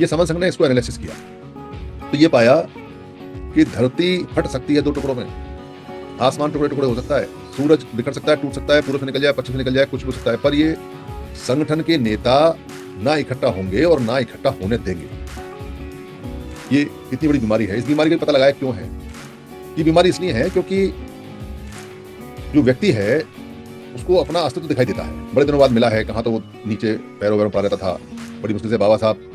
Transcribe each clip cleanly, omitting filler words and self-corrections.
ये समन संघ ने इसको एनालिसिस किया तो ये पाया कि धरती फट सकती है दो टुकड़ों में, आसमान टुकड़े टुकड़े हो सकता है, सूरज बिखर सकता है, टूट सकता है, पूर्व से निकल जाए, पश्चिम से निकल जाए, कुछ भी हो सकता है, पर ये संगठन के नेता ना इकट्ठा होंगे और ना इकट्ठा होने देंगे। ये इतनी बड़ी बीमारी है। इस बीमारी का पता लगाया क्यों है। ये बीमारी इसलिए है क्योंकि जो व्यक्ति है उसको अपना अस्तित्व दिखाई देता है। बड़े दिनों बाद मिला है, कहाँ तो वो नीचे पैरों वैरों पड़ा रहता था, बड़ी मुश्किल से बाबा साहब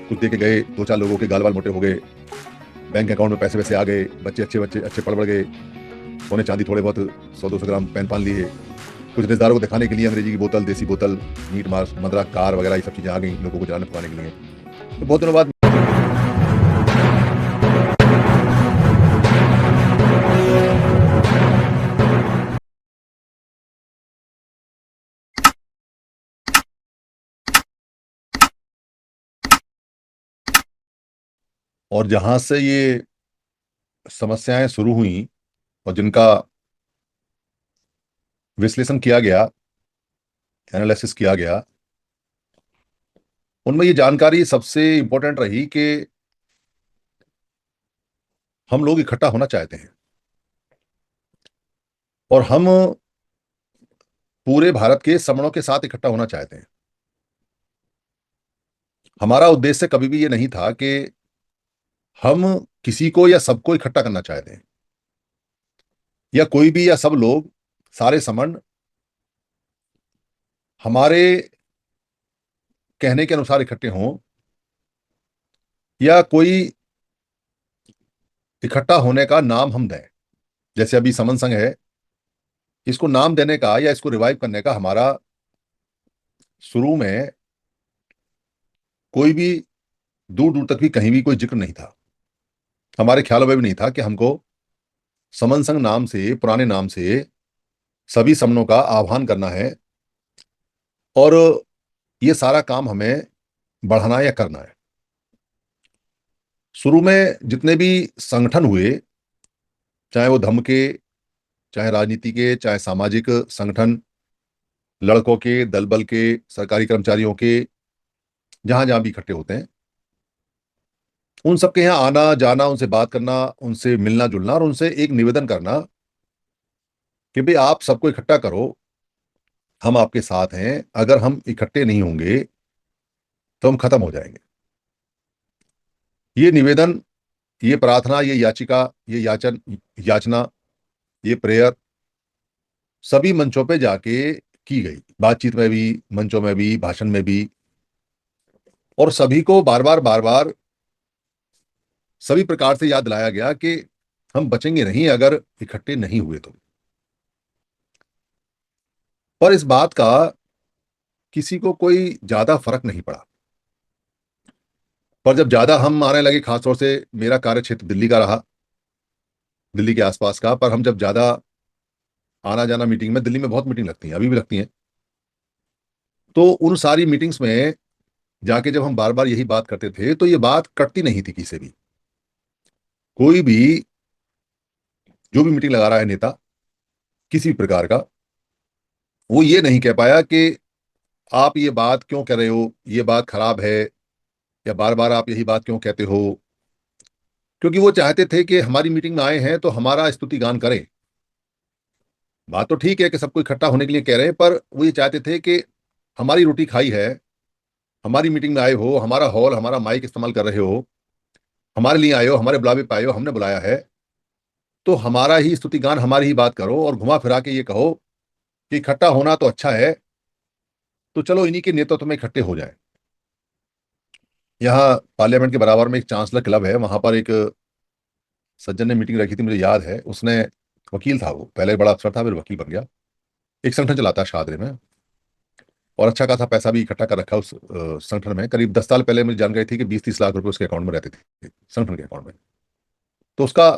कुछ दे के गए, दो चार लोगों के गाल वाल मोटे हो गए, बैंक अकाउंट में पैसे वैसे आ गए, बच्चे अच्छे पढ़ गए, सोने चांदी थोड़े बहुत 100-200 ग्राम पहन पान लिए, कुछ रिश्तेदारों को दिखाने के लिए अंग्रेजी की बोतल, देसी बोतल, मीट मांस, मदरा, कार वगैरह ये सब चीजें आ गई लोगों को जलाने पकाने के लिए। तो बहुत दिनों बाद और जहां से ये समस्याएं शुरू हुई और जिनका विश्लेषण किया गया, एनालिसिस किया गया, उनमें ये जानकारी सबसे इंपॉर्टेंट रही कि हम लोग इकट्ठा होना चाहते हैं और हम पूरे भारत के समणों के साथ इकट्ठा होना चाहते हैं। हमारा उद्देश्य कभी भी ये नहीं था कि हम किसी को या सबको इकट्ठा करना चाहते हैं या कोई भी या सब लोग, सारे समण हमारे कहने के अनुसार इकट्ठे हों या कोई इकट्ठा होने का नाम हम दें। जैसे अभी समन संघ है, इसको नाम देने का या इसको रिवाइव करने का हमारा शुरू में कोई भी दूर दूर तक भी कहीं भी कोई जिक्र नहीं था। हमारे ख्यालों में भी नहीं था कि हमको समन संघ नाम से, पुराने नाम से सभी समनों का आह्वान करना है और ये सारा काम हमें बढ़ाना या करना है। शुरू में जितने भी संगठन हुए, चाहे वो धर्म के, चाहे राजनीति के, चाहे सामाजिक संगठन, लड़कों के, दल बल के, सरकारी कर्मचारियों के, जहां जहां भी इकट्ठे होते हैं, उन सबके यहाँ आना जाना, उनसे बात करना, उनसे मिलना जुलना और उनसे एक निवेदन करना कि भाई आप सबको इकट्ठा करो, हम आपके साथ हैं, अगर हम इकट्ठे नहीं होंगे तो हम खत्म हो जाएंगे। ये निवेदन, ये प्रार्थना, ये याचिका, ये याचना, ये प्रेयर सभी मंचों पे जाके की गई, बातचीत में भी, मंचों में भी, भाषण में भी, और सभी को बार बार सभी प्रकार से याद दिलाया गया कि हम बचेंगे नहीं अगर इकट्ठे नहीं हुए तो। पर इस बात का किसी को कोई ज्यादा फर्क नहीं पड़ा। पर जब ज्यादा हम आने लगे, खासतौर से मेरा कार्य क्षेत्र दिल्ली का रहा, दिल्ली के आसपास का, पर हम जब ज्यादा आना जाना मीटिंग में, दिल्ली में बहुत मीटिंग लगती हैं, अभी भी लगती हैं, तो उन सारी मीटिंग्स में जाके जब हम बार बार यही बात करते थे तो ये बात कटती नहीं थी किसी भी। कोई भी जो भी मीटिंग लगा रहा है नेता किसी भी प्रकार का, वो ये नहीं कह पाया कि आप ये बात क्यों कर रहे हो, ये बात खराब है, या बार बार आप यही बात क्यों कहते हो। क्योंकि वो चाहते थे कि हमारी मीटिंग में आए हैं तो हमारा स्तुति गान करें। बात तो ठीक है कि सबको इकट्ठा होने के लिए कह रहे हैं, पर वो ये चाहते थे कि हमारी रोटी खाई है, हमारी मीटिंग में आए हो, हमारा हॉल, हमारा माइक इस्तेमाल कर रहे हो, हमारे लिए आए हो, हमारे बुलावे पे आए हो, हमने बुलाया है, तो हमारा ही स्तुति गान, हमारी ही बात करो और घुमा फिरा के ये कहो कि इकट्ठा होना तो अच्छा है, तो चलो इन्हीं के नेतृत्व में इकट्ठे हो जाए। यहाँ पार्लियामेंट के बराबर में एक चांसलर क्लब है, वहां पर एक सज्जन ने मीटिंग रखी थी, मुझे याद है। उसने, वकील था वो, पहले बड़ा अफसर था, फिर वकील बन गया, एक संगठन चलाता है शाहदरे में, और अच्छा खासा पैसा भी इकट्ठा कर रखा है उस संगठन में। करीब 10 साल पहले मुझे जानकारी थी कि 20-30 लाख रुपए उसके अकाउंट में रहते थे, संगठन के अकाउंट में। तो उसका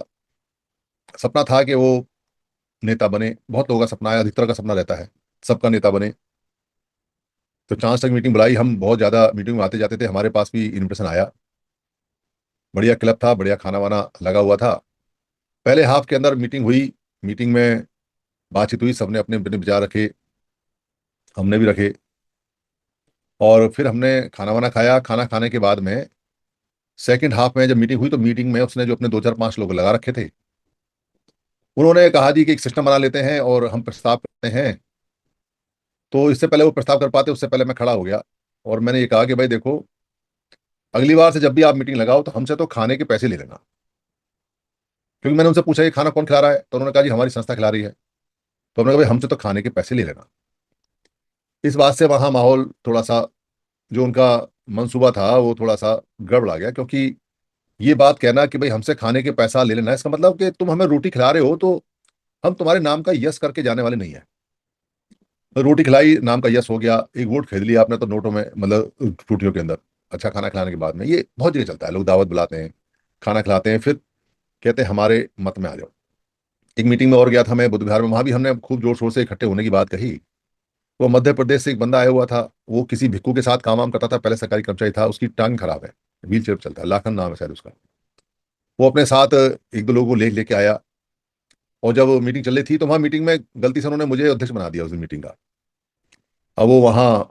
सपना था कि वो नेता बने। बहुत लोगों का सपना है, अधिकतर का सपना रहता है सबका नेता बने। तो चांस तक मीटिंग बुलाई, हम बहुत ज्यादा मीटिंग में आते जाते थे, हमारे पास भी इन्विटेशन आया। बढ़िया क्लब था, बढ़िया खाना वाना लगा हुआ था। पहले हाफ के अंदर मीटिंग हुई, मीटिंग में बातचीत हुई, सबने अपने अपने विचार रखे, हमने भी रखे, और फिर हमने खाना वाना खाया। खाना खाने के बाद में सेकंड हाफ में जब मीटिंग हुई तो मीटिंग में उसने जो अपने दो चार पांच लोग लगा रखे थे, उन्होंने कहा जी कि एक सिस्टम बना लेते हैं और हम प्रस्ताव करते हैं। तो इससे पहले वो प्रस्ताव कर पाते उससे पहले मैं खड़ा हो गया और मैंने ये कहा कि भाई देखो, अगली बार से जब भी आप मीटिंग लगाओ तो हमसे तो खाने के पैसे ले लेना। क्योंकि मैंने उनसे पूछा ये खाना कौन खिला रहा है, तो उन्होंने कहा जी हमारी संस्था खिला रही है। तो हमने कहा भाई हमसे तो खाने के पैसे ले लेना। इस बात से वहाँ माहौल थोड़ा सा, जो उनका मंसूबा था वो थोड़ा सा गड़बड़ा गया। क्योंकि ये बात कहना कि भाई हमसे खाने के पैसा ले लेना, इसका मतलब कि तुम हमें रोटी खिला रहे हो तो हम तुम्हारे नाम का यस करके जाने वाले नहीं है। रोटी खिलाई नाम का यस हो गया, एक वोट खरीद लिया आपने तो नोटों में, मतलब रोटियों के अंदर। अच्छा खाना खिलाने के बाद में ये बहुत जगह चलता है, लोग दावत बुलाते हैं, खाना खिलाते हैं, फिर कहते हैं हमारे मत में आ जाओ। एक मीटिंग में और गया था मैं बुद्ध विहार में, वहां भी हमने खूब जोर शोर से इकट्ठे होने की बात कही। वो मध्य प्रदेश से एक बंदा आया हुआ था, वो किसी भिक्खू के साथ काम वाम करता था, पहले सरकारी कर्मचारी था, उसकी टांग खराब है, व्हील चेयर पर चलता है, लाखन नाम है शायद उसका। वो अपने साथ एक दो लोगों को लेके आया। और जब मीटिंग चल रही थी तो वहां मीटिंग में गलती से उन्होंने मुझे अध्यक्ष बना दिया उस दिन मीटिंग का। अब वो वहां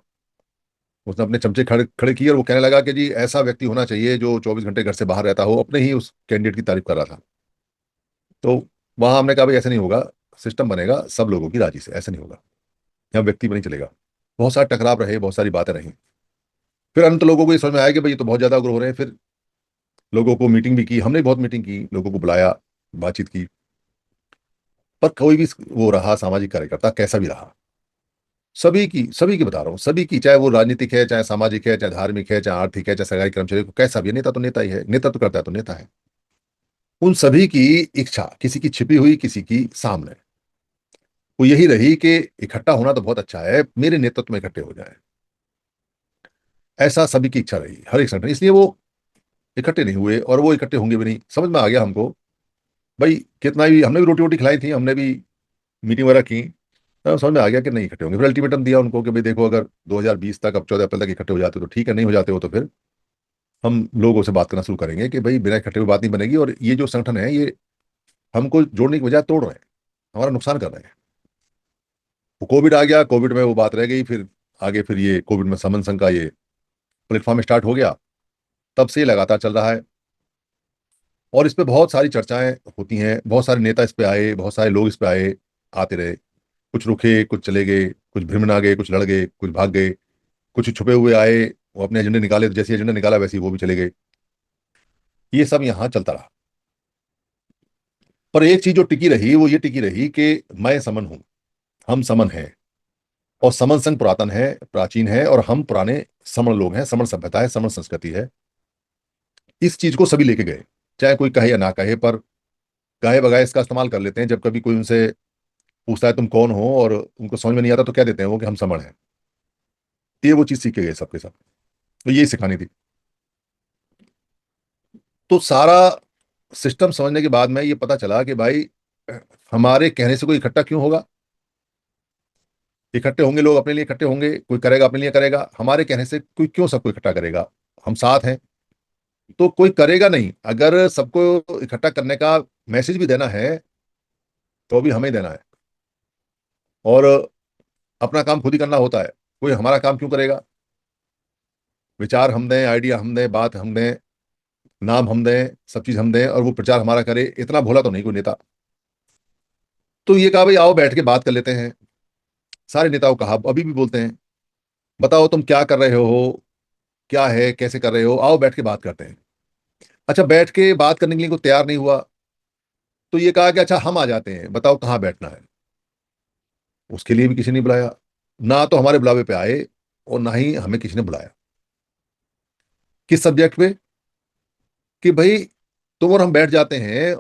उसने अपने चमचे खड़े खड़े किए और वो कहने लगा कि जी ऐसा व्यक्ति होना चाहिए जो 24 घंटे घर से बाहर रहता हो, अपने ही उस कैंडिडेट की तारीफ कर रहा था। तो वहां हमने कहा भाई ऐसे नहीं होगा, सिस्टम बनेगा सब लोगों की राजी से, ऐसे नहीं होगा, यहाँ व्यक्ति पर नहीं चलेगा। बहुत सारे टकराव रहे, बहुत सारी बातें रही। फिर अंत लोगों को ये समझ में आया कि भाई ये तो बहुत ज्यादा उग्र हो रहे हैं। फिर लोगों को मीटिंग भी की, हमने भी बहुत मीटिंग की, लोगों को बुलाया, बातचीत की। पर कोई भी वो रहा सामाजिक कार्यकर्ता कैसा भी रहा, सभी की बता रहा हूँ, सभी की, चाहे वो राजनीतिक है, चाहे सामाजिक है, चाहे धार्मिक है, चाहे आर्थिक है, चाहे सरकारी कर्मचारी को, कैसा भी है, नेता तो नेता ही है, नेतृत्व करता है तो नेता है। उन सभी की इच्छा, किसी की छिपी हुई, किसी की सामने, वो यही रही कि इकट्ठा होना तो बहुत अच्छा है, मेरे नेतृत्व में इकट्ठे हो जाए। ऐसा सभी की इच्छा रही, हर एक संगठन, इसलिए वो इकट्ठे नहीं हुए और वो इकट्ठे होंगे भी नहीं। समझ में आ गया हमको, भाई कितना भी हमने भी रोटी वोटी खिलाई थी, हमने भी मीटिंग वगैरह की, तो समझ में आ गया कि नहीं इकट्ठे होंगे। फिर अल्टीमेटम दिया उनको कि भाई देखो, अगर 2020 तक, अब 14 अप्रैल तक इकट्ठे हो जाते हो तो ठीक है, नहीं हो जाते हो तो फिर हम लोगों से बात करना शुरू करेंगे कि भाई बिना इकट्ठे हुए बात नहीं बनेगी, और ये जो संगठन है ये हमको जोड़ने की बजाय तोड़ रहे हैं, हमारा नुकसान कर रहे हैं। वो कोविड आ गया, कोविड में वो बात रह गई, फिर आगे फिर ये कोविड में समन संघ का ये प्लेटफॉर्म स्टार्ट हो गया, तब से ये लगातार चल रहा है। और इस पे बहुत सारी चर्चाएं होती हैं, बहुत सारे नेता इस पे आए, बहुत सारे लोग इस पे आए, आते रहे, कुछ रुके, कुछ चले गए, कुछ भ्रमण आ गए, कुछ लड़ गए, कुछ भाग गए, कुछ छुपे हुए आए, वो अपने एजेंडे निकाले, तो जैसे एजेंडा निकाला वैसे ही वो भी चले गए। ये सब यहाँ चलता रहा। पर एक चीज जो टिकी रही वो ये टिकी रही कि मैं समन हूं, हम समन हैं, और समन संघ पुरातन है, प्राचीन है, और हम पुराने समण लोग हैं, समण सभ्यता है, समण संस्कृति है। इस चीज को सभी लेके गए, चाहे कोई कहे या ना कहे, पर गाहे बगाए इसका इस्तेमाल कर लेते हैं। जब कभी कोई उनसे पूछता है तुम कौन हो और उनको समझ में नहीं आता तो क्या देते हैं वो कि हम समण हैं। ये वो चीज सीख के गए सबके सब, तो यही सिखानी थी। तो सारा सिस्टम समझने के बाद में ये पता चला कि भाई हमारे कहने से कोई इकट्ठा क्यों होगा। इकट्ठे होंगे लोग अपने लिए इकट्ठे होंगे, कोई करेगा अपने लिए करेगा, हमारे कहने से कोई क्यों सबको इकट्ठा करेगा। हम साथ हैं तो कोई करेगा नहीं। अगर सबको इकट्ठा करने का मैसेज भी देना है तो भी हमें ही देना है, और अपना काम खुद ही करना होता है। कोई हमारा काम क्यों करेगा। विचार हम दें, आइडिया हम दें, बात हम दें, नाम हम दें, सब चीज हम दें, और वो प्रचार हमारा करे, इतना भोला तो नहीं कोई नेता। तो ये कहा भाई आओ बैठ के बात कर लेते हैं। सारे नेताओं कहा, अभी भी बोलते हैं, बताओ तुम क्या कर रहे हो, क्या है, कैसे कर रहे हो, आओ बैठ के बात करते हैं। अच्छा, बैठ के बात करने के लिए कोई तैयार नहीं हुआ, तो ये कहा कि अच्छा हम आ जाते हैं, बताओ कहाँ बैठना है। उसके लिए भी किसी ने बुलाया, ना तो हमारे बुलावे पे आए और ना ही हमें किसी ने बुलाया। किस सब्जेक्ट पे, कि भाई तुम और हम बैठ जाते हैं,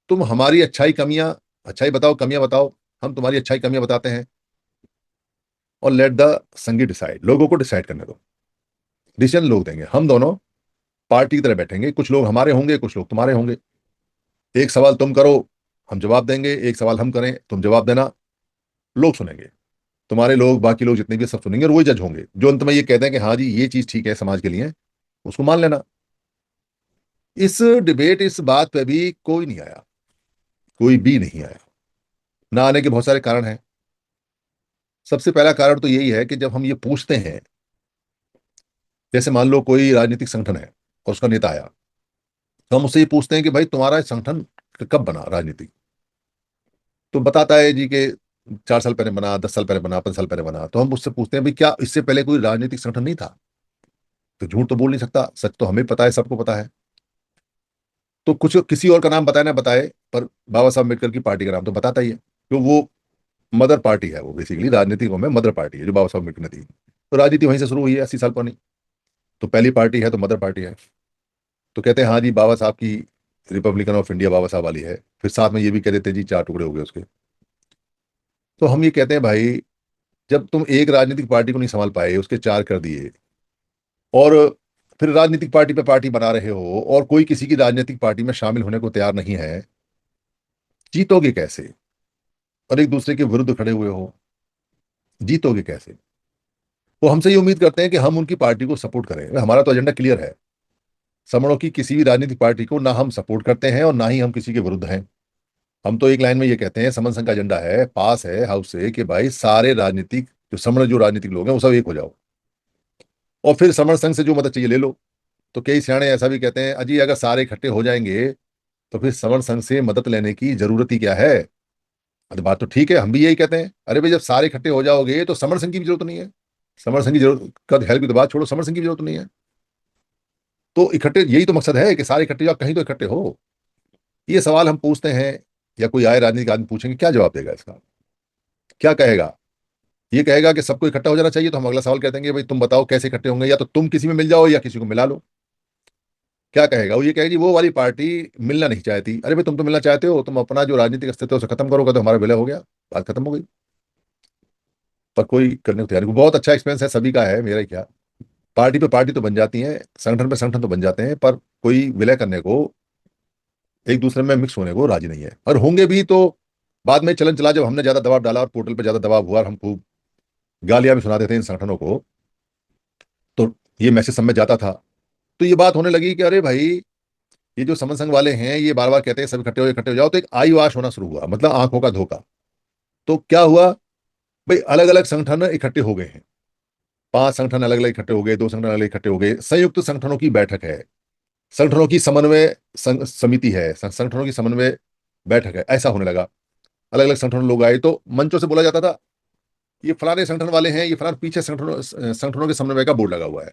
तुम हमारी अच्छाई कमियां, अच्छाई बताओ, कमियां बताओ, हम तुम्हारी अच्छाई कमियां बताते हैं, और लेट द संगी डिसाइड, लोगों को डिसाइड करने दो। डिसीजन लोग देंगे, हम दोनों पार्टी की तरह बैठेंगे, कुछ लोग हमारे होंगे, कुछ लोग तुम्हारे होंगे। एक सवाल तुम करो, हम जवाब देंगे, एक सवाल हम करें, तुम जवाब देना, लोग सुनेंगे, तुम्हारे लोग, बाकी लोग जितने भी सब सुनेंगे, और वही जज होंगे जो अंत में ये कहते हैं कि हाँ जी ये चीज ठीक है समाज के लिए, उसको मान लेना। इस डिबेट, इस बात पे भी कोई नहीं आया, कोई भी नहीं आया। ना आने के बहुत सारे कारण हैं। सबसे पहला कारण तो यही है कि जब हम ये पूछते हैं, जैसे मान लो कोई राजनीतिक संगठन है और उसका नेता आया, तो हम उससे ये पूछते हैं कि भाई तुम्हारा संगठन कब बना राजनीतिक, तो बताता है जी कि 4 साल पहले बना, 10 साल पहले बना, 5 साल पहले बना। तो हम उससे पूछते हैं भाई क्या इससे पहले कोई राजनीतिक संगठन नहीं था? तो झूठ तो बोल नहीं सकता, सच तो हमें पता है, सबको पता है। तो कुछ किसी और का नाम बताए ना बताए, पर बाबा साहब अम्बेडकर की पार्टी का नाम तो बताता ही है, तो वो मदर पार्टी है, वो बेसिकली राजनीतिक में मदर पार्टी है जो बाबा साहब अम्बेडकर ने दी। तो राजनीति वहीं से शुरू हुई है 80 साल पुरानी। तो पहली पार्टी है तो मदर पार्टी है। तो कहते हैं हाँ जी बाबा साहब की रिपब्लिकन ऑफ इंडिया बाबा साहब वाली है। फिर साथ में ये भी कह देते हैं जी 4 टुकड़े हो गए उसके। तो हम ये कहते हैं भाई, जब तुम एक राजनीतिक पार्टी को नहीं संभाल पाए, उसके 4 कर दिए, और फिर राजनीतिक पार्टी पे पार्टी बना रहे हो, और कोई किसी की राजनीतिक पार्टी में शामिल होने को तैयार नहीं है, जीतोगे कैसे? और एक दूसरे के विरुद्ध खड़े हुए हो, जीतोगे कैसे? वो हमसे ये उम्मीद करते हैं कि हम उनकी पार्टी को सपोर्ट करें। हमारा तो एजेंडा क्लियर है, समणों की किसी भी राजनीतिक पार्टी को ना हम सपोर्ट करते हैं और ना ही हम किसी के विरुद्ध हैं। हम तो एक लाइन में ये कहते हैं, समन संघ का एजेंडा है, पास है हाउस से, कि भाई सारे राजनीतिक जो समण जो राजनीतिक लोग हैं वो सब एक हो जाओ, और फिर समण संघ से जो मदद चाहिए ले लो। तो कई सियाणे ऐसा भी कहते हैं, अजी अगर सारे इकट्ठे हो जाएंगे तो फिर समण संघ से मदद लेने की जरूरत ही क्या है? तो बात तो ठीक है, हम भी यही कहते हैं, अरे भाई जब सारे इकट्ठे हो जाओगे तो समण संघ की भी जरूरत नहीं है। समण संघ की जरूरत का हेल्प की तो बात छोड़ो, समण संघ की जरूरत नहीं है। तो इकट्ठे, यही तो मकसद है कि सारे इकट्ठे जाओ, कहीं तो इकट्ठे हो। ये सवाल हम पूछते हैं, या कोई आए राजनीतिक आदमी पूछेंगे, क्या जवाब देगा इसका? क्या कहेगा? ये कहेगा कि सबको इकट्ठा हो जाना चाहिए। तो हम अगला सवाल कहते हैं भाई तुम बताओ कैसे इकट्ठे होंगे, या तो तुम किसी में मिल जाओ या किसी को मिला लो। क्या कहेगा वो? ये कहेगी जी वो वाली पार्टी मिलना नहीं चाहती। अरे भाई तुम तो मिलना चाहते हो, तुम अपना जो राजनीतिक अस्तित्व है उसे खत्म करोगे तो हमारा विलय हो गया, बात खत्म हो गई। पर कोई करने को तैयार नहीं। बहुत अच्छा एक्सपीरियंस है सभी का, है मेरा ही क्या। पार्टी पे पार्टी तो बन जाती है, संगठन पे संगठन तो बन जाते हैं, पर कोई विलय करने को, एक दूसरे में मिक्स होने को राजी नहीं है। और होंगे भी तो बाद में चलन चला, जब हमने ज्यादा दबाव डाला और पोर्टल पे ज्यादा दबाव हुआ और हम खूब गालियां भी सुना देते हैं इन संगठनों को, तो ये मैसेज सब में जाता था। तो ये बात होने लगी कि अरे भाई ये जो समन संघ वाले हैं ये बार बार कहते हैं सब इकट्ठे हो जाओ, तो एक आई वाश होना शुरू हुआ, मतलब आंखों का धोखा। तो क्या हुआ भाई, अलग अलग संगठन इकट्ठे हो गए हैं, 5 संगठन अलग अलग इकट्ठे हो गए, 2 संगठन अलग इकट्ठे हो गए, संयुक्त संगठनों की बैठक है, संगठनों की समन्वय समिति है, संगठनों की समन्वय बैठक है, ऐसा होने लगा। अलग अलग संगठनों लोग आए तो मंचों से बोला जाता था ये फलाने संगठन वाले हैं, ये फलाने, पीछे संगठनों के समन्वय का बोर्ड लगा हुआ है।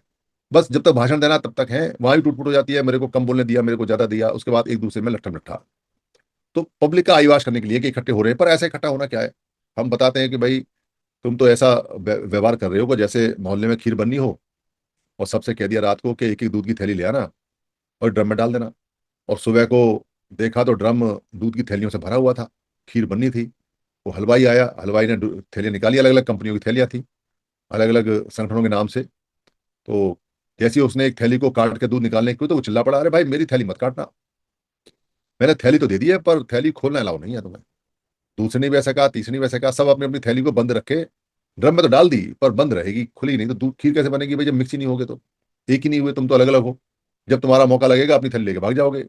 बस जब तक भाषण देना तब तक है, वहां भी टूट फूट हो जाती है, मेरे को कम बोलने दिया, मेरे को ज्यादा दिया, उसके बाद एक दूसरे में लट्ठम लट्ठा। तो पब्लिक का आईवाश करने के लिए कि इकट्ठे हो रहे हैं, पर ऐसे इकट्ठा होना क्या है? हम बताते हैं कि भाई तुम तो ऐसा व्यवहार कर रहे हो कि जैसे मोहल्ले में खीर बननी हो और सबसे कह दिया रात को कि एक एक दूध की थैली ले आना और ड्रम में डाल देना, और सुबह को देखा तो ड्रम दूध की थैलियों से भरा हुआ था, खीर बननी थी। वो हलवाई आया, हलवाई ने थैलियां निकाली, अलग अलग कंपनियों की थैलियां थी, अलग अलग संगठनों के नाम से। तो जैसे ही उसने एक थैली को काट के दूध निकालने की, तो वो चिल्ला पड़ा, अरे भाई मेरी थैली मत काटना, मैंने थैली तो दे दी है पर थैली खोलना अलाउ नहीं है तुम्हें। दूसरे ने भी ऐसा कहा, तीसरे ने भी ऐसा कहा, सब अपनी अपनी थैली को बंद रखे, ड्रम में तो डाल दी पर बंद रहेगी, खुली नहीं। तो दूध खीर कैसे बनेगी भाई जब मिक्स ही नहीं होगे तो? एक ही नहीं हुए, तुम तो अलग अलग हो। जब तुम्हारा मौका लगेगा अपनी थैली लेके भाग जाओगे।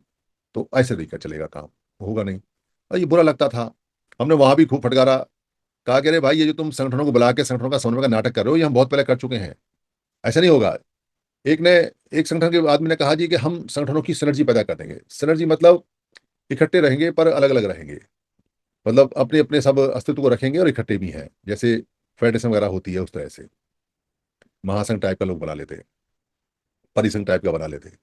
तो ऐसे तरीका चलेगा काम, होगा नहीं। और ये बुरा लगता था, हमने वहां भी खूब फटकारा, कहा कि अरे भाई ये जो तुम संगठनों को बुला के संगठनों का समन्वय का नाटक कर रहे हो ये हम बहुत पहले कर चुके हैं, ऐसा नहीं होगा। एक ने, एक संगठन के आदमी ने कहा जी कि हम संगठनों की सिनर्जी पैदा कर देंगे। सिनर्जी मतलब इकट्ठे रहेंगे पर अलग अलग रहेंगे, मतलब अपने अपने सब अस्तित्व को रखेंगे और इकट्ठे भी हैं, जैसे फेडरेशन वगैरह होती है उस तरह से। महासंघ टाइप का लोग बना लेते हैं, परिसंघ टाइप का बना लेते हैं।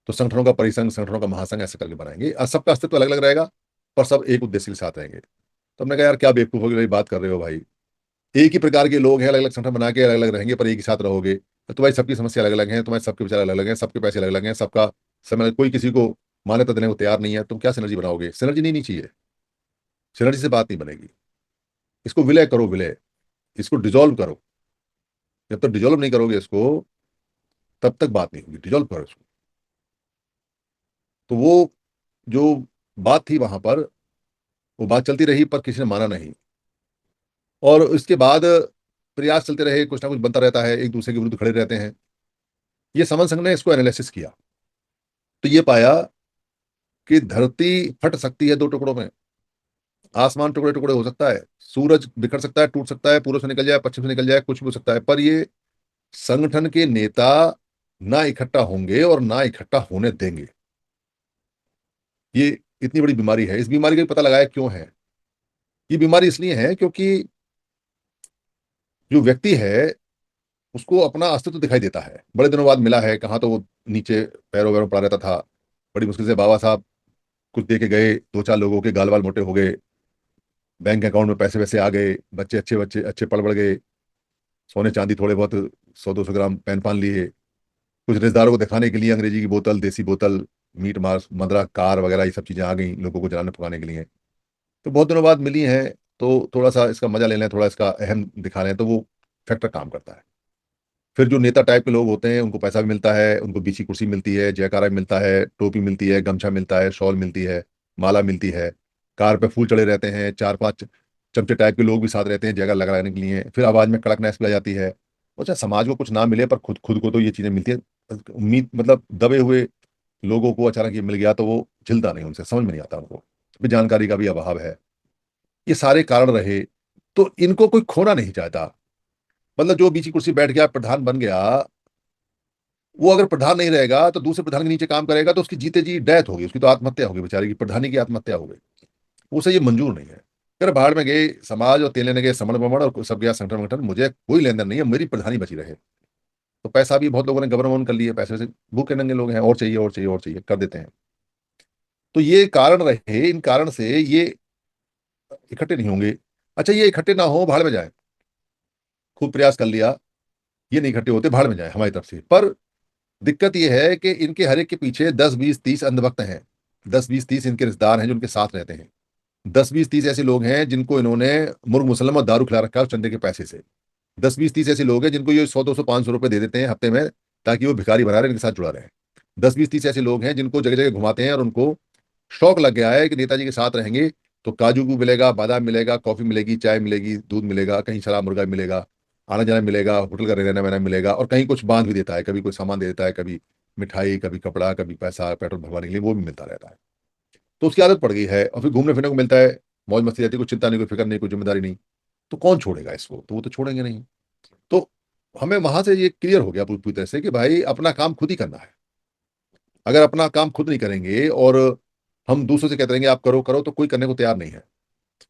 तो संगठनों का परिसंघ, संगठनों का महासंघ ऐसे करके बनाएंगे, और सबका अस्तित्व अलग अलग रहेगा पर सब एक उद्देश्य के साथ रहेंगे। तो हमने कहा यार क्या बेवकूफों की बात कर रहे हो भाई, एक ही प्रकार के लोग हैं, अलग अलग संगठन बना के अलग अलग रहेंगे पर एक ही साथ रहोगे। तो भाई सबकी समस्या अलग अलग है, तुम्हारे सबके विचार अलग अलग हैं, सबके पैसे अलग अलग हैं, सबका समय, कोई किसी को मान्यता देने को तैयार नहीं है, तुम क्या सिनर्जी बनाओगे? सिनर्जी नहीं चाहिए, सिनर्जी से बात नहीं बनेगी। इसको विलय करो, विलय, इसको डिजोल्व करो। जब तक डिजोल्व नहीं करोगे इसको तब तक बात नहीं होगी, डिजोल्व करो इसको। तो वो जो बात थी वहां पर, वो बात चलती रही पर किसी ने माना नहीं। और इसके बाद प्रयास चलते रहे, कुछ ना कुछ बनता रहता है, एक दूसरे के विरुद्ध खड़े रहते हैं। ये समन संघ ने इसको एनालिसिस किया, तो ये पाया कि धरती फट सकती है 2 टुकड़ों में, आसमान टुकड़े टुकड़े हो सकता है, सूरज बिखर सकता है, टूट सकता है, पूर्व से निकल जाए, पश्चिम से निकल जाए, कुछ भी हो सकता है, पर ये संगठन के नेता ना इकट्ठा होंगे और ना इकट्ठा होने देंगे। ये इतनी बड़ी बीमारी है। इस बीमारी का भी पता लगाया क्यों है। ये बीमारी इसलिए है क्योंकि जो व्यक्ति है उसको अपना अस्तित्व दिखाई देता है। बड़े दिनों बाद मिला है, कहाँ तो वो नीचे पैरों वैरों पड़ा रहता था। बड़ी मुश्किल से बाबा साहब कुछ दे के गए, दो चार लोगों के गाल वाल मोटे हो गए, बैंक अकाउंट में पैसे वैसे आ गए, बच्चे अच्छे पढ़ बढ़ गए, सोने चांदी थोड़े बहुत 100-200 ग्राम पहन पान लिए, कुछ रिश्तेदारों को दिखाने के लिए अंग्रेजी की बोतल, देसी बोतल, मीट मांस मदरा कार वगैरह ये सब चीजें आ गई लोगों को जलाने पकाने के लिए। तो बहुत दिनों बाद मिली हैं, तो थोड़ा सा इसका मजा ले लें, थोड़ा इसका अहम दिखा लें, तो वो फैक्टर काम करता है। फिर जो नेता टाइप के लोग होते हैं उनको पैसा भी मिलता है, उनको बीची कुर्सी मिलती है, जयकारा भी मिलता है, टोपी मिलती है, गमछा मिलता है, शॉल मिलती है, माला मिलती है, कार पे फूल चढ़े रहते हैं, चार पांच चमचे टाइप के लोग भी साथ रहते हैं जगह लगाने के लिए, फिर आवाज में कड़कनेस भी आ जाती है। और चाहे समाज को कुछ ना मिले पर खुद खुद को तो ये चीजें मिलती है। उम्मीद मतलब दबे हुए लोगों को अचानक ये मिल गया तो वो झिलता नहीं, उनसे समझ में नहीं आता उनको, भी जानकारी का भी अभाव है। ये सारे कारण रहे तो इनको कोई खोना नहीं चाहता। मतलब जो बीच की कुर्सी बैठ गया, प्रधान बन गया, वो अगर प्रधान नहीं रहेगा तो दूसरे प्रधान के नीचे काम करेगा तो उसकी जीते जी डेथ होगी, उसकी तो आत्महत्या होगी, बेचारे की, प्रधानी की आत्महत्या हो गई। उसे ये मंजूर नहीं है। फिर भाड़ में गए समाज और तेल लेने गए समण बमण और सब गया संगठन वंगठन, मुझे कोई लेन देन नहीं है, मेरी प्रधानी बची रहे। तो पैसा भी बहुत लोगों ने गबरमोहन कर लिए, पैसे से भूखे नंगे लोग हैं, और चाहिए और चाहिए और चाहिए कर देते हैं। तो ये कारण रहे, इन कारण से ये इकट्ठे नहीं होंगे। अच्छा, ये इकट्ठे ना हो, भाड़ में जाए, खूब प्रयास कर लिया, ये नहीं इकट्ठे होते, भाड़ में जाए हमारी तरफ से। पर दिक्कत यह है कि इनके हर एक के पीछे 10-20-30 अंधभक्त हैं, 10-20-30 इनके रिश्तेदार हैं जो उनके साथ रहते हैं, 10-20-30 ऐसे लोग हैं जिनको इन्होंने मुर्ग मुसल्लम और दारू खिला रखा है उस चंदे के पैसे से। 10-20-30 ऐसे लोग हैं जिनको ये 100-200-500 रुपए दे देते हैं हफ्ते में, ताकि वो भिखारी बना रहे, इनके साथ जुड़ा रहे। 10-20-30 ऐसे लोग हैं जिनको जगह जगह घुमाते हैं और उनको शौक लग गया है कि नेताजी के साथ रहेंगे तो काजू भी मिलेगा, बादाम मिलेगा, कॉफी मिलेगी, चाय मिलेगी, दूध मिलेगा, कहीं शराब मुर्गा मिलेगा, आना जाना मिलेगा, होटल का रहना बहना मिलेगा, और कहीं कुछ बांध भी देता है, कभी कोई सामान दे देता है, कभी मिठाई, कभी कपड़ा, कभी पैसा पेट्रोल भरवाने के लिए वो भी मिलता रहता है। तो उसकी आदत पड़ गई है, और फिर घूमने फिरने को मिलता है, मौज मस्ती रहती है, कोई चिंता नहीं, कोई फिक्र नहीं, कोई जिम्मेदारी नहीं। तो कौन छोड़ेगा इसको, तो वो तो छोड़ेंगे नहीं। तो हमें वहां से ये क्लियर हो गया पूरी पूरी तरह से कि भाई अपना काम खुद ही करना है। अगर अपना काम खुद नहीं करेंगे और हम दूसरों से कहते रहेंगे आप करो करो, तो कोई करने को तैयार नहीं है।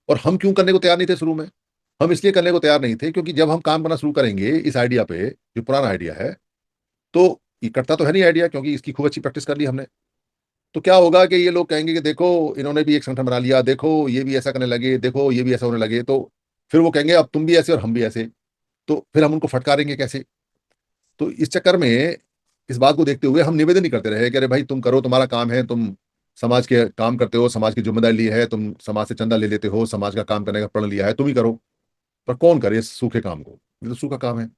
और हम क्यों करने को तैयार नहीं थे शुरू में? हम इसलिए करने को तैयार नहीं थे क्योंकि जब हम काम करना शुरू करेंगे इस आइडिया पे, जो पुराना आइडिया है, तो ये कटता तो है नहीं आइडिया, क्योंकि इसकी खूब अच्छी प्रैक्टिस कर ली हमने। तो क्या होगा कि ये लोग कहेंगे कि देखो इन्होंने भी एक संगठन बना लिया, देखो ये भी ऐसा करने लगे, देखो ये भी ऐसा होने लगे, तो फिर वो कहेंगे अब तुम भी ऐसे और हम भी ऐसे। तो फिर हम उनको फटकारेंगे कैसे? तो इस चक्कर में, इस बात को देखते हुए हम निवेदन ही करते रहे कि अरे भाई तुम करो, तुम्हारा काम है, तुम समाज के काम करते हो, समाज की जिम्मेदारी ली है, तुम समाज से चंदा ले लेते हो, समाज का काम करने का प्रण लिया है, तुम ही करो। पर कौन करे इस सूखे काम को? ये तो सूखा काम है।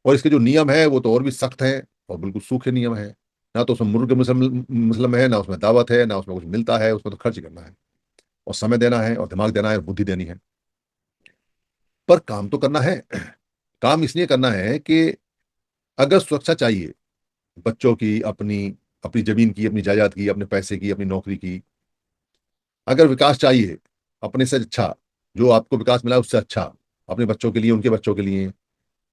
और इसके जो नियम है वो तो और भी सख्त है, और बिल्कुल सूखे नियम है। ना तो उसमें मुर्ग मुसलम मुसलम है, ना उसमें दावत है, ना उसमें कुछ मिलता है, उसमें तो खर्च ही करना है, और समय देना है, और दिमाग देना है, और बुद्धि देनी है। पर काम तो करना है। काम इसलिए करना है कि अगर सुरक्षा चाहिए बच्चों की, अपनी अपनी जमीन की, अपनी जायदाद की, अपने पैसे की, अपनी नौकरी की, अगर विकास चाहिए अपने से अच्छा, जो आपको विकास मिला है उससे अच्छा, अपने बच्चों के लिए, उनके बच्चों के लिए,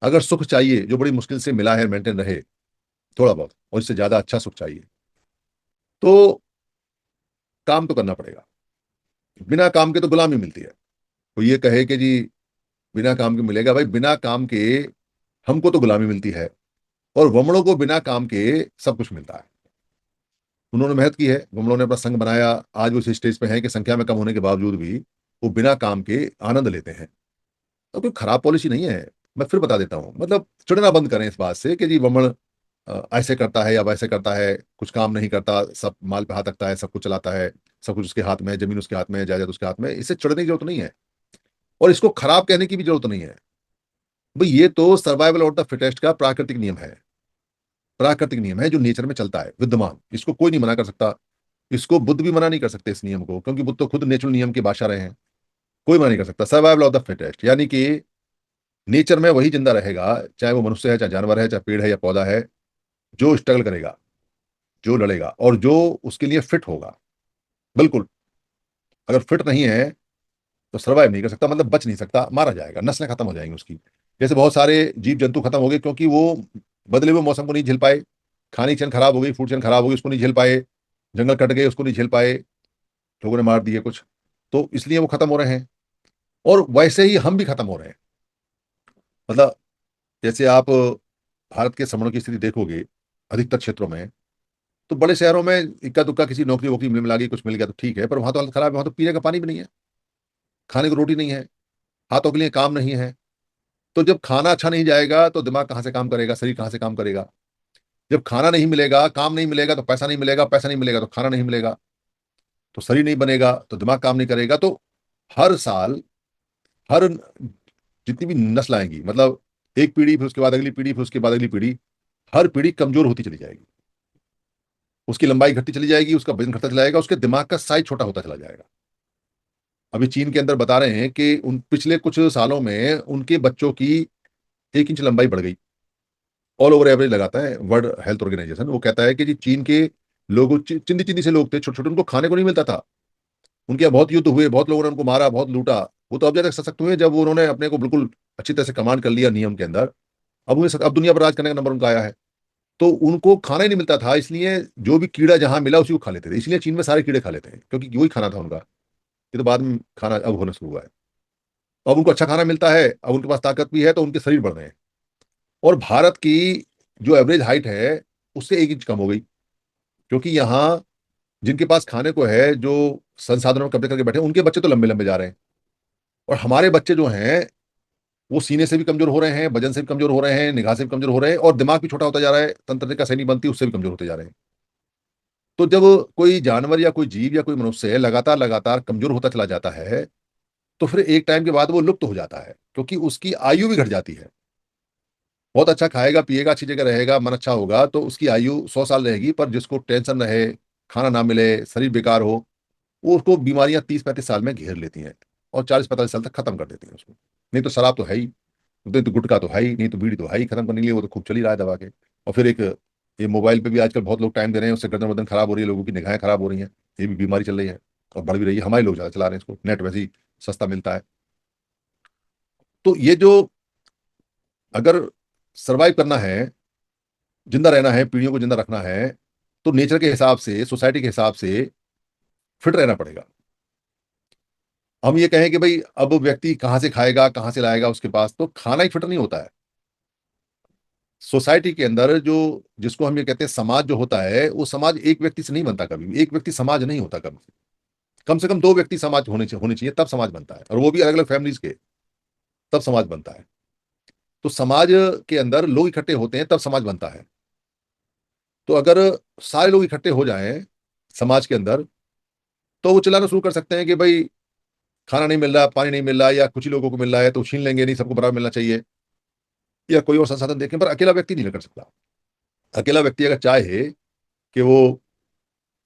अगर सुख चाहिए जो बड़ी मुश्किल से मिला है, मेंटेन रहे थोड़ा बहुत, और इससे ज्यादा अच्छा सुख चाहिए, तो काम तो करना पड़ेगा। बिना काम के तो गुलामी मिलती है। तो ये कहे कि जी बिना काम के मिलेगा, भाई बिना काम के हमको तो गुलामी मिलती है, और वमड़ों को बिना काम के सब कुछ मिलता है। उन्होंने मेहनत की है, वमड़ों ने अपना संघ बनाया, आज वो इस स्टेज पे हैं कि संख्या में कम होने के बावजूद भी वो बिना काम के आनंद लेते हैं। तो कोई खराब पॉलिसी नहीं है। मैं फिर बता देता हूँ, मतलब चिढ़ना बंद करें इस बात से कि जी वमन ऐसे करता है या वैसे करता है, कुछ काम नहीं करता, सब माल पे हाथ रखता है, सब कुछ चलाता है, सब कुछ उसके हाथ में है, जमीन उसके हाथ में है, जायदाद उसके हाथ में है। इससे चिढ़ने की जरूरत नहीं है, और इसको खराब कहने की भी जरूरत नहीं है। भाई ये तो सर्वाइवल ऑफ द फिटेस्ट का प्राकृतिक नियम है, प्राकृतिक नियम है जो नेचर में चलता है विद्यमान, इसको कोई नहीं मना कर सकता। इसको बुद्ध भी मना नहीं कर सकते इस नियम को, क्योंकि बुद्ध तो खुद नेचुरल नियम के बादशाह रहे हैं। कोई मना नहीं कर सकता। सर्वाइवल ऑफ द फिटेस्ट यानी कि नेचर में वही जिंदा रहेगा, चाहे वो मनुष्य है, चाहे जानवर है, चाहे पेड़ है या पौधा है, जो स्ट्रगल करेगा, जो लड़ेगा, और जो उसके लिए फिट होगा। बिल्कुल। अगर फिट नहीं है तो सर्वाइव नहीं कर सकता, मतलब बच नहीं सकता, मारा जाएगा, नस्लें खत्म हो जाएंगी उसकी। जैसे बहुत सारे जीव जंतु खत्म हो गए क्योंकि वो बदले हुए मौसम को नहीं झेल पाए, खाने की चेन खराब हो गई, फूड चेन खराब हो गई, उसको नहीं झेल पाए, जंगल कट गए उसको नहीं झेल पाए, लोगों ने मार दिए कुछ, तो इसलिए वो खत्म हो रहे हैं। और वैसे ही हम भी खत्म हो रहे हैं। मतलब जैसे आप भारत के सड़कों की स्थिति देखोगे अधिकतर क्षेत्रों में, तो बड़े शहरों में इक्का दुक्का किसी नौकरी वोकरी मिल मिला गई, कुछ मिल गया तो ठीक है, पर वहां तो हालत खराब है। वहां तो पीने का पानी भी नहीं है, खाने को रोटी नहीं है, हाथों के लिए काम नहीं है। तो जब खाना अच्छा नहीं जाएगा तो दिमाग कहाँ से काम करेगा, शरीर कहाँ से काम करेगा। जब खाना नहीं मिलेगा, काम नहीं मिलेगा, तो पैसा नहीं मिलेगा, पैसा नहीं मिलेगा तो खाना नहीं मिलेगा, तो शरीर नहीं बनेगा तो दिमाग काम नहीं करेगा। तो हर साल, हर जितनी भी नस्ल आएंगी, मतलब एक पीढ़ी, फिर उसके बाद अगली पीढ़ी, फिर उसके बाद अगली पीढ़ी, हर पीढ़ी कमजोर होती चली जाएगी। उसकी लंबाई घटती चली जाएगी, उसका वजन घटता चला जाएगा, उसके दिमाग का साइज छोटा होता चला जाएगा। अभी चीन के अंदर बता रहे हैं कि उन पिछले कुछ सालों में उनके बच्चों की 1 इंच लंबाई बढ़ गई। ऑल ओवर एवरेज लगाता है वर्ल्ड हेल्थ ऑर्गेनाइजेशन, वो कहता है कि जी चीन के लोग चिंदी चिंदी से लोग थे, छोटे छोटे, उनको खाने को नहीं मिलता था। उनके यहाँ बहुत युद्ध हुए, बहुत लोगों ने उनको मारा, बहुत लूटा। वो तो अब ज्यादा सशक्त हुए जब उन्होंने अपने को बिल्कुल अच्छी तरह से कमांड कर लिया नियम के अंदर। अब उन्हें अब दुनिया पर राज करने का नंबर उनका आया है। तो उनको खाना ही नहीं मिलता था, इसलिए जो भी कीड़ा जहां मिला उसी को खा लेते थे। इसलिए चीन में सारे कीड़े खा लेते हैं, क्योंकि वही खाना था उनका। ये तो बाद में खाना अब होना शुरू हुआ है। अब उनको अच्छा खाना मिलता है, अब उनके पास ताकत भी है, तो उनके शरीर बढ़ रहे हैं। और भारत की जो एवरेज हाइट है उससे 1 इंच कम हो गई, क्योंकि यहाँ जिनके पास खाने को है, जो संसाधनों में कब्जे करके बैठे हैं, उनके बच्चे तो लंबे लंबे जा रहे हैं। और हमारे बच्चे जो हैं वो सीने से भी कमजोर हो रहे हैं, वजन से भी कमजोर हो रहे हैं, निगाह से भी कमजोर हो रहे हैं, और दिमाग भी छोटा होता जा रहा है, तंत्रिका सही नहीं बनती, उससे भी कमजोर होते जा रहे हैं। तो जब कोई जानवर या कोई जीव या कोई मनुष्य लगातार लगातार कमजोर होता चला जाता है, तो फिर एक टाइम के बाद वो लुप्त हो जाता है, क्योंकि उसकी आयु भी घट जाती है। बहुत अच्छा खाएगा पिएगा, अच्छी जगह रहेगा, मन अच्छा होगा, तो उसकी आयु 100 साल रहेगी। पर जिसको टेंशन रहे, खाना ना मिले, शरीर बेकार हो, वो उसको बीमारियां 30-35 साल में घेर लेती हैं, और 40-45 साल तक खत्म कर देती हैं उसको। नहीं तो शराब तो है ही, नहीं तो गुटखा तो है ही, नहीं तो बीड़ी तो है ही, खत्म करने के लिए वो तो खूब चल ही रहा है दबा के। और फिर एक ये मोबाइल पे भी आजकल बहुत लोग टाइम दे रहे हैं, उससे गर्दन वर्दन खराब हो रही है, लोगों की निगाहें खराब हो रही हैं। ये भी बीमारी चल रही है और बढ़ भी रही है। हमारे लोग ज्यादा चला रहे हैं इसको, नेट वैसे ही सस्ता मिलता है। तो ये जो, अगर सरवाइव करना है, जिंदा रहना है, पीढ़ियों को जिंदा रखना है, तो नेचर के हिसाब से, सोसाइटी के हिसाब से फिट रहना पड़ेगा। हम ये कहें कि भाई अब व्यक्ति कहाँ से खाएगा, कहाँ से लाएगा उसके पास, तो खाना ही फिट नहीं होता है। सोसाइटी के अंदर जो, जिसको हम ये कहते हैं समाज जो होता है, वो समाज एक व्यक्ति से नहीं बनता कभी भी। एक व्यक्ति समाज नहीं होता कभी। कम से कम 2 व्यक्ति समाज होने चाहिए, तब समाज बनता है, और वो भी अलग अलग फैमिलीज के, तब समाज बनता है। तो समाज के अंदर लोग इकट्ठे होते हैं तब समाज बनता है। तो अगर सारे लोग इकट्ठे हो जाएं समाज के अंदर, तो वो चिल्लाना शुरू कर सकते हैं कि भाई खाना नहीं मिल रहा, पानी नहीं मिल रहा, या कुछ ही लोगों को मिल रहा है तो छीन लेंगे, नहीं सबको बराबर मिलना चाहिए, या कोई और संसाधन देखें। पर अकेला व्यक्ति नहीं कर सकता। अकेला व्यक्ति अगर चाहे कि वो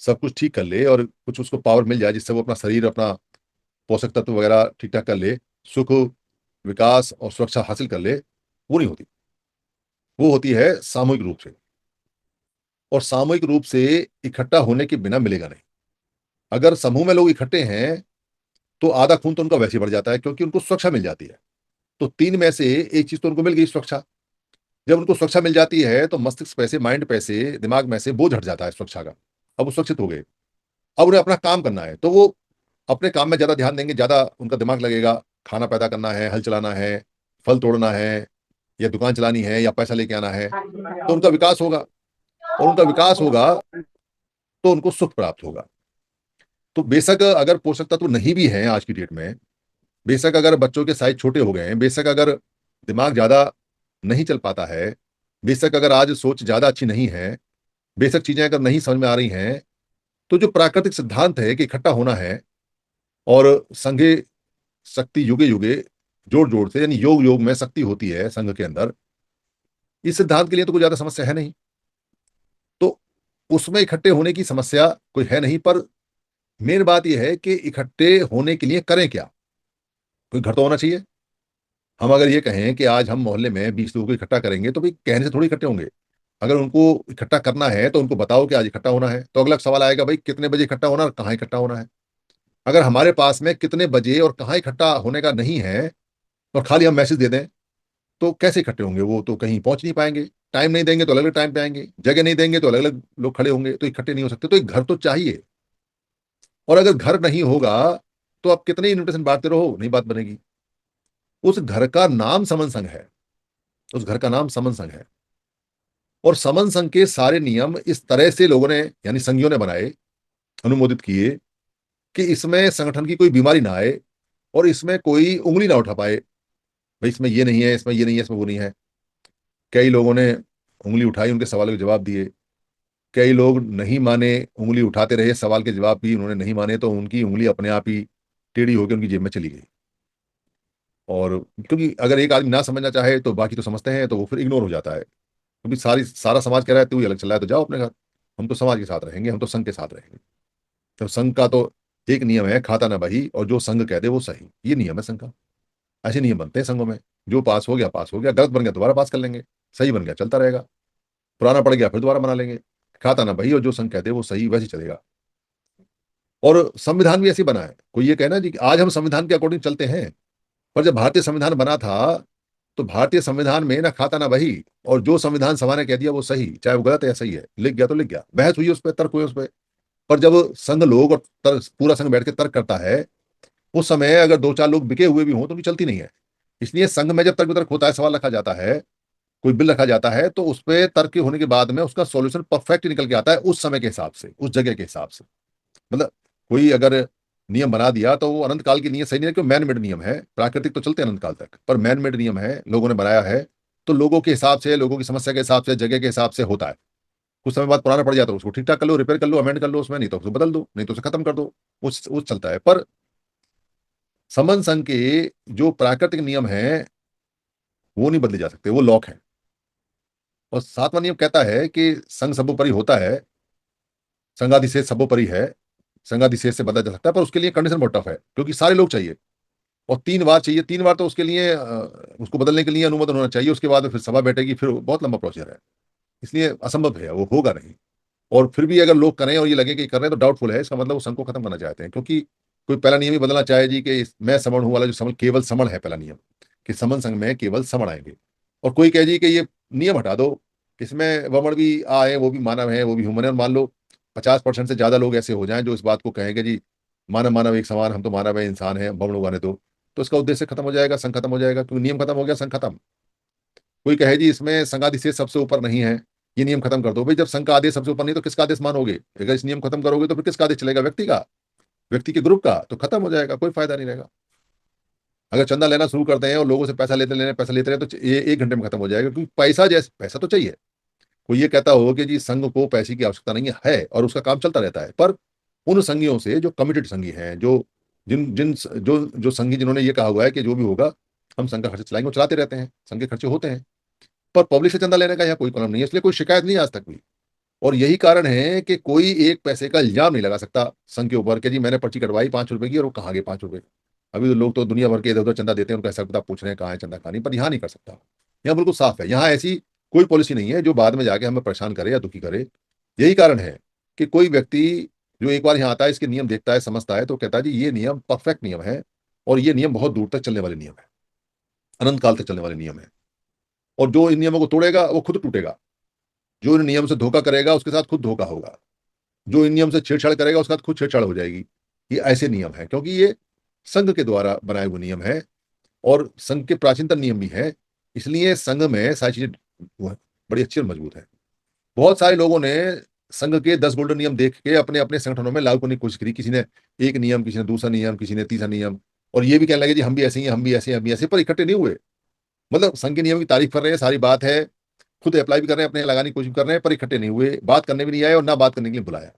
सब कुछ ठीक कर ले और कुछ उसको पावर मिल जाए जिससे वो अपना शरीर, अपना पोषक तत्व वगैरह ठीक ठाक कर ले, सुख, विकास और सुरक्षा हासिल कर ले, वो नहीं होती। वो होती है सामूहिक रूप से। और सामूहिक रूप से इकट्ठा होने के बिना मिलेगा नहीं। अगर समूह में लोग इकट्ठे हैं तो आधा खून तो उनका वैसे ही बढ़ जाता है, क्योंकि उनको सुरक्षा मिल जाती है। तो 3 में से एक चीज तो उनको मिल गई, सुरक्षा। जब उनको सुरक्षा मिल जाती है तो मस्तिष्क पे से, माइंड पे से, दिमाग में से बोझ हट जाता है सुरक्षा का। अब वो सुरक्षित हो गए। अब उन्हें अपना काम करना है, तो वो अपने काम में ज्यादा ध्यान देंगे, ज्यादा उनका दिमाग लगेगा। खाना पैदा करना है, हल चलाना है, फल तोड़ना है, या दुकान चलानी है, या पैसा लेके आना है, तो उनका विकास होगा। और उनका विकास होगा तो उनको सुख प्राप्त होगा। तो बेशक अगर पोषक तत्व नहीं भी हैं आज की डेट में, बेशक अगर बच्चों के साइज छोटे हो गए हैं, बेशक अगर दिमाग ज्यादा नहीं चल पाता है, बेशक अगर आज सोच ज्यादा अच्छी नहीं है, बेशक चीजें अगर नहीं समझ में आ रही हैं, तो जो प्राकृतिक सिद्धांत है कि इकट्ठा होना है, और संघे शक्ति युगे युगे, जोड़ जोड़ से, यानी योग योग में शक्ति होती है संघ के अंदर, इस सिद्धांत के लिए तो कोई ज्यादा समस्या है नहीं। तो उसमें इकट्ठे होने की समस्या कोई है नहीं। पर मेन बात यह है कि इकट्ठे होने के लिए करें क्या। कोई घर तो होना चाहिए। हम अगर ये कहें कि आज हम मोहल्ले में 20 लोगों को इकट्ठा करेंगे, तो भाई कहने से थोड़ी इकट्ठे होंगे। अगर उनको इकट्ठा करना है तो उनको बताओ कि आज इकट्ठा होना है, तो अगला सवाल आएगा, भाई कितने बजे इकट्ठा होना और कहाँ इकट्ठा होना है। अगर हमारे पास में कितने बजे और कहाँ इकट्ठा होने का नहीं है, और खाली हम मैसेज दे दें, तो कैसे इकट्ठे होंगे। वो तो कहीं पहुंच नहीं पाएंगे। टाइम नहीं देंगे तो अलग अलग टाइम पे आएंगे, जगह नहीं देंगे तो अलग अलग लोग खड़े होंगे, तो इकट्ठे नहीं हो सकते। तो एक घर तो चाहिए। और अगर घर नहीं होगा तो आप कितने इन्विटेशन बांटते रहो, नहीं बात बनेगी। उस घर का नाम समन संघ है, उस घर का नाम समन संघ है। और समन संघ के सारे नियम इस तरह से लोगों ने, यानी संघियों ने बनाए, अनुमोदित किए कि इसमें संगठन की कोई बीमारी ना आए और इसमें कोई उंगली ना उठा पाए, भाई इसमें ये नहीं है, इसमें ये नहीं है, इसमें वो नहीं है। कई लोगों ने उंगली उठाई, उनके सवालों के जवाब दिए। कई लोग नहीं माने, उंगली उठाते रहे, सवाल के जवाब भी उन्होंने नहीं माने, तो उनकी उंगली अपने आप ही टेढ़ी होकर उनकी जेब में चली गई। और क्योंकि अगर एक आदमी ना समझना चाहे तो बाकी तो समझते हैं, तो वो फिर इग्नोर हो जाता है। क्योंकि सारा समाज कह रहा है तू ही अलग चल रहा है तो जाओ अपने घर, हम तो समाज के साथ रहेंगे, हम तो संघ के साथ रहेंगे। तो संघ का तो एक नियम है, खाता ना बही, और जो संघ कह दे वो सही, ये नियम है संघ का। ऐसे नियम बनते हैं संघों में। जो पास हो गया पास हो गया, गलत बन गया दोबारा पास कर लेंगे, सही बन गया चलता रहेगा, पुराना पड़ गया फिर दोबारा बना लेंगे। खाता ना बही, और जो संघ कहते हैं वो सही, वैसे चलेगा। और संविधान भी ऐसे बना है। कोई ये कहना जी कि आज हम संविधान के अकॉर्डिंग चलते हैं, पर जब भारतीय संविधान बना था तो भारतीय संविधान में ना खाता ना बही, और जो संविधान सभा ने कह दिया वो सही, चाहे वो गलत है या सही है, लिख गया तो लिख गया, बहस हुई उस पर, तर्क हुए उस पर। पर जब संघ लोग और पूरा संघ बैठ के तर्क करता है, उस समय अगर दो चार लोग बिके हुए भी हों तो उनकी चलती नहीं है। इसलिए संघ में जब तर्क वितर्क होता है, सवाल रखा जाता है, कोई बिल रखा जाता है, तो उस पर तर्क होने के बाद में उसका सॉल्यूशन परफेक्ट निकल के आता है, उस समय के हिसाब से, उस जगह के हिसाब से। मतलब कोई अगर नियम बना दिया तो वो अनंत काल के नियम सही नहीं है, क्योंकि मैन मेड नियम है, प्राकृतिक तो चलते हैं अनंत काल तक, पर मैन मेड नियम है, लोगों ने बनाया है। तो लोगों के हिसाब से, लोगों की समस्या के हिसाब से, जगह के हिसाब से होता है। कुछ समय बाद पुराना पड़ जाता है, उसको ठीक ठाक कर लो, रिपेयर कर लो, अमेंड कर लो उसमें, नहीं तो उसको बदल दो, नहीं तो उसे खत्म कर दो। उस चलता है। पर समन संघ के जो प्राकृतिक नियम है वो नहीं बदले जा सकते, वो लॉक है। और सातवां नियम कहता है कि संघ सर्वोपरि होता है, संघाधिशेष सर्वोपरि है, संघाधिशेष से बदला जा सकता है, पर उसके लिए कंडीशन बहुत टफ है, क्योंकि सारे लोग चाहिए और 3 बार चाहिए। 3 बार तो उसके लिए उसको बदलने के लिए अनुमोदन होना चाहिए, उसके बाद फिर सभा बैठेगी, फिर बहुत लंबा प्रोसीजर है। इसलिए असंभव है, वो होगा नहीं। और फिर भी अगर लोग करें और ये लगे कि कर रहे हैं तो डाउटफुल है, इसका मतलब वो संघ को खत्म करना चाहते हैं। क्योंकि कोई पहला नियम ही बदलना चाहे जी कि मैं समण हूं वाला, जो समण केवल समण है, पहला नियम कि समन संघ में केवल समण आएंगे। और कोई कहे जी कि ये नियम हटा दो, इसमें वमन भी आए, वो भी मानव है, वो भी ह्यूमन है, और मान लो 50% से ज्यादा लोग ऐसे हो जाएं जो इस बात को कहेंगे जी मानव मानव एक समान, हम तो मानव है, इंसान है, वमन उगाने दो, तो इसका उद्देश्य खत्म हो जाएगा, संघ खत्म हो जाएगा, क्योंकि नियम खत्म हो गया, संघ खत्म। कोई कहे जी इसमें संघाधिशेष सबसे ऊपर नहीं है, ये नियम खत्म कर दो। भाई जब संघ का आदेश सबसे ऊपर नहीं तो किसका आदेश मानोगे? अगर इस नियम खत्म करोगे तो फिर किसका आदेश चलेगा? व्यक्ति का, व्यक्ति के ग्रुप का, तो खत्म हो जाएगा, कोई फायदा नहीं रहेगा। अगर चंदा लेना शुरू करते हैं और लोगों से पैसा लेते रहे तो ये 1 घंटे में खत्म हो जाएगा, क्योंकि पैसा, जैसे पैसा तो चाहिए। कोई ये कहता हो कि जी संघ को पैसे की आवश्यकता नहीं है और उसका काम चलता रहता है, पर उन संघियों से जो कमिटेड संघी हैं, जो जिन जिन जो जो संघी जिन्होंने ये कहा हुआ है कि जो भी होगा हम संघ का खर्च चलाएंगे, वो चलाते रहते हैं, संघ के खर्चे होते हैं। पर पब्लिक से चंदा लेने का यहाँ कोई कलम नहीं है, इसलिए कोई शिकायत नहीं आज तक हुई। और यही कारण है कि कोई एक पैसे का इल्जाम नहीं लगा सकता संघ के ऊपर कि जी मैंने पर्ची कटवाई 5 रुपए की और वो कहाँ गए 5 रुपए। अभी तो लोग तो दुनिया भर के इधर उधर चंदा देते हैं, उनका हिसाब किताब पूछ रहे हैं कहाँ है चंदा, कहानी, पर यहाँ नहीं कर सकता। यहाँ बिल्कुल साफ है, यहाँ ऐसी कोई पॉलिसी नहीं है जो बाद में जाके हमें परेशान करे या दुखी करे। यही कारण है कि कोई व्यक्ति जो एक बार यहाँ आता है, इसके नियम देखता है, समझता है, तो कहता है जी ये नियम परफेक्ट नियम है, और ये नियम बहुत दूर तक चलने वाले नियम है, अनंत काल तक चलने वाले नियम है। और जो इन नियमों को तोड़ेगा वो खुद टूटेगा, जो इन नियम से धोखा करेगा उसके साथ खुद धोखा होगा, जो इन नियम से छेड़छाड़ करेगा उसके साथ खुद छेड़छाड़ हो जाएगी। ये ऐसे नियम है, क्योंकि ये संघ के द्वारा बनाए हुए नियम है, और संघ के प्राचीनतम नियम भी है। इसलिए संघ में सारी चीजें बड़ी अच्छी और मजबूत है। बहुत सारे लोगों ने संघ के 10 गोल्डन नियम देख के अपने अपने संगठनों में लागू करने की कोशिश करी, किसी ने एक नियम, किसी ने दूसरा नियम, किसी ने तीसरा नियम, और ये भी कहने लगे जी हम भी ऐसे ही हैं, हम भी ऐसे हैं, हम भी ऐसे, पर इकट्ठे नहीं हुए। मतलब संघ के नियम की तारीफ कर रहे हैं, सारी बात है, खुद अप्लाई भी कर रहे हैं, अपने लगाने की कोशिश कर रहे हैं, पर इकट्ठे नहीं हुए, बात करने भी नहीं आए और ना बात करने के लिए बुलाया।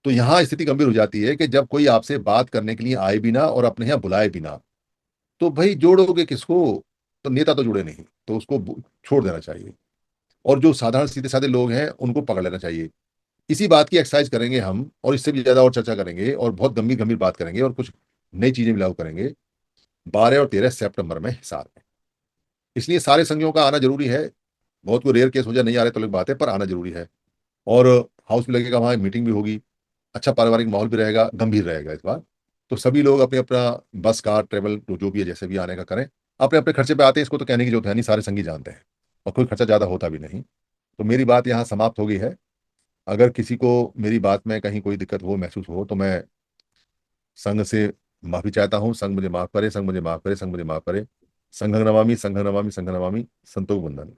तो यहाँ स्थिति गंभीर हो जाती है कि जब कोई आपसे बात करने के लिए आए भी ना और अपने यहाँ बुलाए भी ना, तो भाई जोड़ोगे किसको? तो नेता तो जुड़े नहीं, तो उसको छोड़ देना चाहिए। और जो साधारण सीधे साधे लोग हैं उनको पकड़ लेना चाहिए। इसी बात की एक्सरसाइज करेंगे हम, और इससे भी ज्यादा और चर्चा करेंगे और बहुत गंभीर गंभीर बात करेंगे और कुछ नई चीजें भी लागू करेंगे 12 और 13 सितंबर में हिसार में। इसलिए सारे संघियों का आना जरूरी है। बहुत कोई रेयर केस हो जाए नहीं आ रहे तो अलग बात है, पर आना जरूरी है। और हाउस भी लगेगा, वहाँ मीटिंग भी होगी, अच्छा पारिवारिक माहौल भी रहेगा, गंभीर रहेगा इस बार। तो सभी लोग अपने अपना बस कार ट्रेवल जो भी है जैसे भी आने का करें, अपने अपने खर्चे पे आते हैं, इसको तो कहने की जरूरत है नहीं, सारे संगी जानते हैं, और कोई खर्चा ज्यादा होता भी नहीं। तो मेरी बात यहाँ समाप्त हो गई है। अगर किसी को मेरी बात में कहीं कोई दिक्कत हो, महसूस हो, तो मैं संघ से माफी चाहता हूँ। संघ मुझे माफ करे, संघ मुझे माफ करे, संघ मुझे माफ करे। संघं नमामि, संघं नमामि, संघं नमामि। संतोष वंदन।